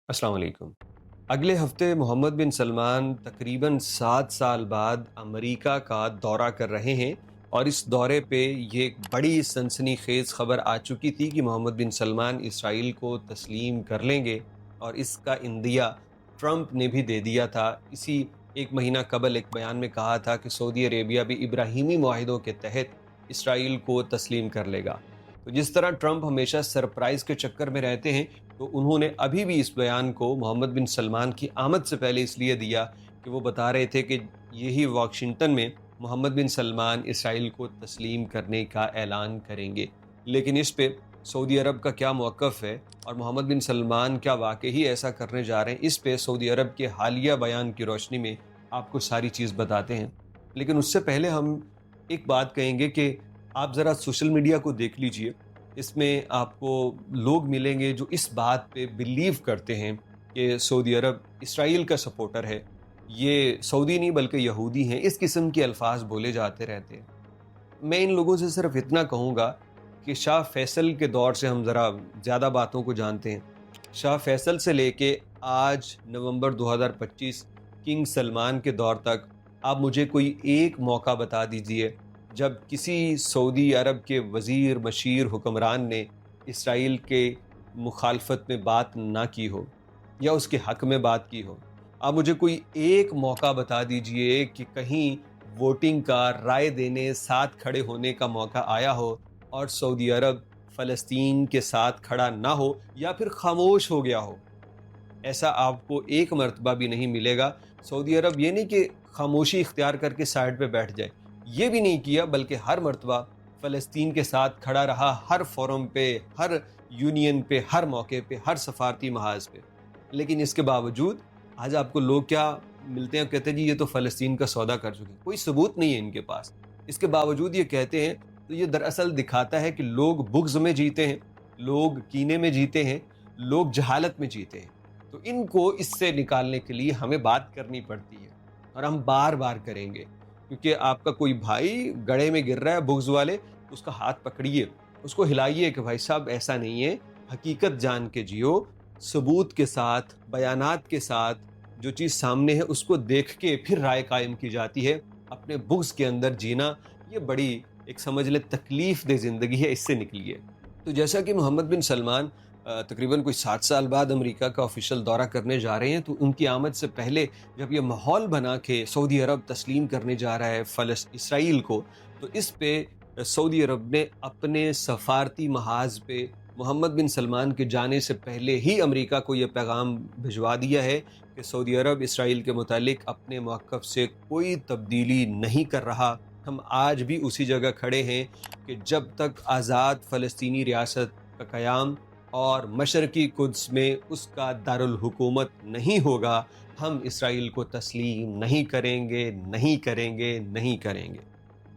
अस्सलाम वालेकुम। अगले हफ्ते मोहम्मद बिन सलमान तकरीबन 7 साल बाद अमेरिका का दौरा कर रहे हैं और इस दौरे पे ये एक बड़ी सनसनीखेज खबर आ चुकी थी कि मोहम्मद बिन सलमान इसराइल को तस्लीम कर लेंगे और इसका इंदिया ट्रंप ने भी दे दिया था। इसी एक महीना कबल एक बयान में कहा था कि सऊदी अरेबिया भी इब्राहिमी मुआहिदों के तहत इसराइल को तस्लीम कर लेगा। तो जिस तरह ट्रंप हमेशा सरप्राइज के चक्कर में रहते हैं, तो उन्होंने अभी भी इस बयान को मोहम्मद बिन सलमान की आमद से पहले इसलिए दिया कि वो बता रहे थे कि यही वाशिंगटन में मोहम्मद बिन सलमान इसराइल को तस्लीम करने का ऐलान करेंगे। लेकिन इस पे सऊदी अरब का क्या मौक़िफ़ है और मोहम्मद बिन सलमान क्या वाकई ही ऐसा करने जा रहे हैं, इस पे सऊदी अरब के हालिया बयान की रोशनी में आपको सारी चीज़ बताते हैं। लेकिन उससे पहले हम एक बात कहेंगे कि आप ज़रा सोशल मीडिया को देख लीजिए। इसमें आपको लोग मिलेंगे जो इस बात पे बिलीव करते हैं कि सऊदी अरब इसराइल का सपोर्टर है। ये सऊदी नहीं बल्कि यहूदी हैं, इस किस्म के अल्फाज बोले जाते रहते हैं। मैं इन लोगों से सिर्फ इतना कहूँगा कि शाह फैसल के दौर से हम ज़रा ज़्यादा बातों को जानते हैं। शाह फैसल से लेके आज नवंबर 2025 किंग सलमान के दौर तक आप मुझे कोई एक मौका बता दीजिए जब किसी सऊदी अरब के वज़ीर मशीर हुक्मरान ने इसराइल के मुखालफत में बात ना की हो या उसके हक़ में बात की हो। आप मुझे कोई एक मौका बता दीजिए कि कहीं वोटिंग का, राय देने, साथ खड़े होने का मौका आया हो और सऊदी अरब फ़लस्तीन के साथ खड़ा ना हो या फिर ख़ामोश हो गया हो। ऐसा आपको एक मर्तबा भी नहीं मिलेगा। सऊदी अरब ये नहीं कि ख़ामोशी इख्तियार करके साइड पे बैठ जाए, ये भी नहीं किया, बल्कि हर मर्तबा फ़लस्तीन के साथ खड़ा रहा, हर फोरम पे, हर यूनियन पे, हर मौके पे, हर सफारती महाज पे। लेकिन इसके बावजूद आज आपको लोग क्या मिलते हैं, कहते हैं जी ये तो फ़लस्तीन का सौदा कर चुके हैं। कोई सबूत नहीं है इनके पास। इसके बावजूद ये कहते हैं, तो ये दरअसल दिखाता है कि लोग बुग़्ज़ में जीते हैं, लोग कीने में जीते हैं, लोग जहालत में जीते हैं। तो इनको इससे निकालने के लिए हमें बात करनी पड़ती है और हम बार-बार करेंगे। क्योंकि आपका कोई भाई गड्ढे में गिर रहा है बुग़्ज़ वाले, तो उसका हाथ पकड़िए, उसको हिलाइए कि भाई साहब ऐसा नहीं है, हकीकत जान के जियो, सबूत के साथ, बयानात के साथ, जो चीज़ सामने है उसको देख के फिर राय कायम की जाती है। अपने बुग़्ज़ के अंदर जीना ये बड़ी एक समझ लें तकलीफ़ दह ज़िंदगी है, इससे निकलिए। तो जैसा कि मोहम्मद बिन सलमान तकरीबन कोई 7 साल बाद अमेरिका का ऑफ़िशियल दौरा करने जा रहे हैं, तो उनकी आमद से पहले जब ये माहौल बना के सऊदी अरब तस्लीम करने जा रहा है इसराइल को, तो इस पे सऊदी अरब ने अपने सफारती महाज़ पे मोहम्मद बिन सलमान के जाने से पहले ही अमेरिका को ये पैगाम भिजवा दिया है कि सऊदी अरब इसराइल के मुतालिक अपने मौक़िफ़ से कोई तब्दीली नहीं कर रहा। हम आज भी उसी जगह खड़े हैं कि जब तक आज़ाद फ़लस्तीनी रियासत का क़याम और मशरक़ी कुद्स में उसका दारुल हुकूमत नहीं होगा, हम इसराइल को तस्लीम नहीं करेंगे, नहीं करेंगे, नहीं करेंगे।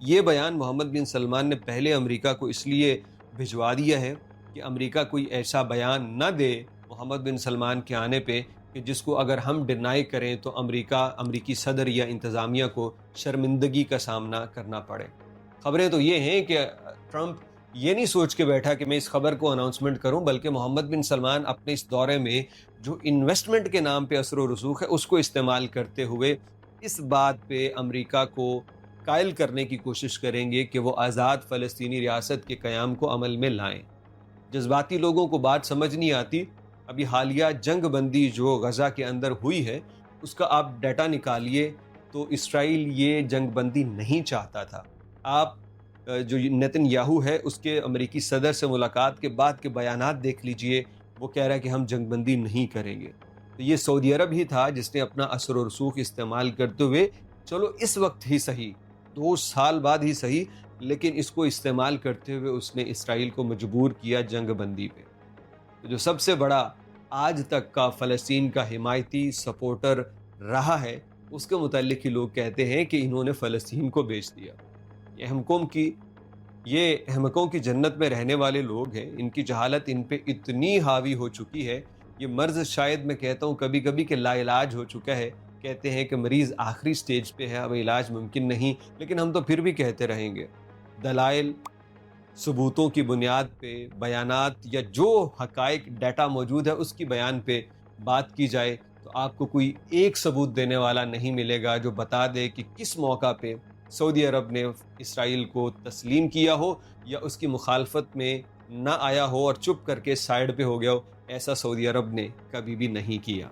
ये बयान मोहम्मद बिन सलमान ने पहले अमेरिका को इसलिए भिजवा दिया है कि अमेरिका कोई ऐसा बयान ना दे मोहम्मद बिन सलमान के आने पे कि जिसको अगर हम डिनाई करें तो अमरीकी सदर या इंतज़ामिया को शर्मिंदगी का सामना करना पड़े। ख़बरें तो ये हैं कि ट्रंप ये नहीं सोच के बैठा कि मैं इस खबर को अनाउंसमेंट करूं, बल्कि मोहम्मद बिन सलमान अपने इस दौरे में जो इन्वेस्टमेंट के नाम पे असर व रसूख है उसको इस्तेमाल करते हुए इस बात पे अमेरिका को कायल करने की कोशिश करेंगे कि वो आज़ाद फ़लस्तीनी रियासत के क़याम को अमल में लाएं। जज्बाती लोगों को बात समझ नहीं आती। अभी हालिया जंग बंदी जो गज़ा के अंदर हुई है उसका आप डाटा निकालिए, तो इसराइल ये जंग बंदी नहीं चाहता था। आप जो नेतन्याहू है उसके अमेरिकी सदर से मुलाकात के बाद के बयानात देख लीजिए, वो कह रहा है कि हम जंगबंदी नहीं करेंगे। तो ये सऊदी अरब ही था जिसने अपना असर और रसूख इस्तेमाल करते हुए, चलो इस वक्त ही सही, 2 साल बाद ही सही, लेकिन इसको इस्तेमाल करते हुए उसने इसराइल को मजबूर किया जंगबंदी पे। तो जो सबसे बड़ा आज तक का फ़लस्तीन का हिमायती सपोर्टर रहा है, उसके मुताल्लिक ही लोग कहते हैं कि इन्होंने फ़लस्तीन को बेच दिया। ये अहमकों की जन्नत में रहने वाले लोग हैं, इनकी जहालत इन पे इतनी हावी हो चुकी है, ये मर्ज़ शायद मैं कहता हूँ कभी-कभी कि लाइलाज हो चुका है। कहते हैं कि मरीज़ आखिरी स्टेज पे है, अब इलाज मुमकिन नहीं, लेकिन हम तो फिर भी कहते रहेंगे। दलाइल, सबूतों की बुनियाद पे, बयानात या जो हक़ाइक़ डाटा मौजूद है उसकी बयान पे بات کی جائے تو آپ کو کوئی ایک ثبوت دینے والا نہیں ملے گا جو بتا دے کہ کس موقع پہ سعودی عرب نے اسرائیل کو تسلیم کیا ہو یا اس کی مخالفت میں نہ آیا ہو اور چپ کر کے سائڈ پہ ہو گیا ہو. ایسا سعودی عرب نے کبھی بھی نہیں کیا.